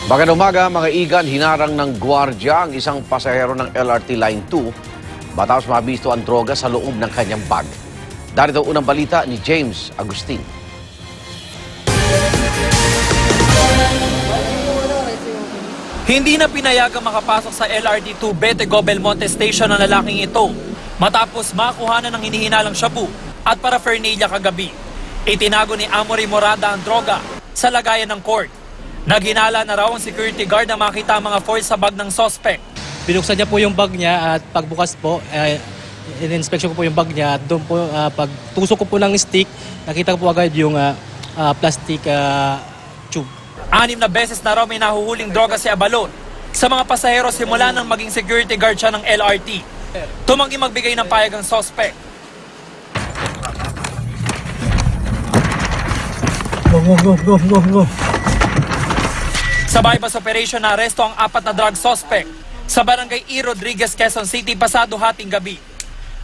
Magandang umaga mga igan, hinarang ng gwardya ang isang pasahero ng LRT Line 2 matapos mabisto ang droga sa loob ng kanyang bag. Darito unang balita ni James Agustin. Hindi na pinayagang makapasok sa LRT 2 Betego Belmonte Station ang lalaking ito matapos makuhanan ng hinihinalang shabu at paraphernalia kagabi. Itinago ni Amory Morada ang droga sa lagayan ng court. Naghinala na raw ang security guard na makita ang mga force sa bag ng suspect. Binuksan niya po yung bag niya at pagbukas po, in-inspection ko po yung bag niya. Doon po, pagtusok ko po ng stick, nakita ko po agad yung plastic tube. 6 na beses na raw may nahuhuling droga si Abalon sa mga pasahero simula nang maging security guard siya ng LRT. Tumanggi magbigay ng payag ang suspect. Go. Sa bypass operation na aresto ang 4 na drug suspect sa barangay E. Rodriguez, Quezon City pasado hating gabi.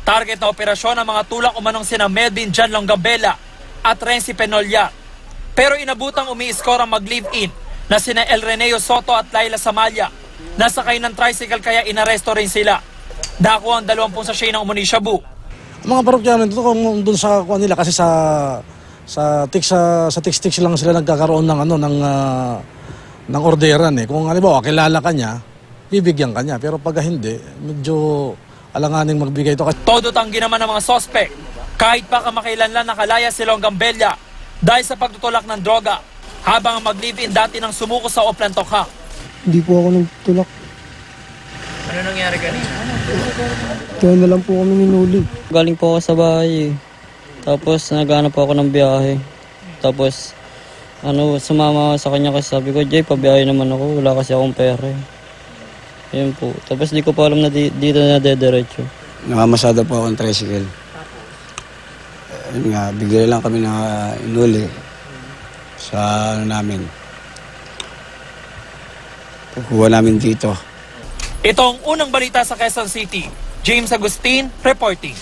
Target na operasyon ang mga tulak umanong sina Melvin John Longabella at Renzi Penolya. Pero inabutang umi-score ang mag-live-in na sina El Reneo Soto at Laila Samalia. Nasakay ng tricycle kaya inaresto rin sila. Dako ang 20 sachet ng umuni shabu. Mga parokyano ito kung doon sa kuan nila kasi sa tix lang sila nagkakaroon ng orderan eh. Kung halimbawa kilala ka niya, bibigyan ka niya. Pero pag hindi, medyo alanganing magbigay ito. Todo tanggi naman ng mga suspect. Kahit pa kamakailanlan nakalaya si Longambella dahil sa pagtutulak ng droga, habang ang mag-live-in dati nang sumuko sa Oplan Tokha. Hindi po ako nagtulak. Ano nangyari kanina? Kaya na lang po kami ninuli. Galing po ako sa bahay. Tapos naghanap po ako ng biyahe. Tapos sumama sa kanya kasi sabi ko, Jay, pabiyahe naman ako. Wala kasi akong pera. Ayun po. Tapos di ko pa alam na dito na dediretso. Nakamasada po ako ng tricycle. Ayun nga, bigla lang kami na inuli sa namin. Pagkuha namin dito. Ito ang unang balita sa Quezon City. James Agustin, reporting.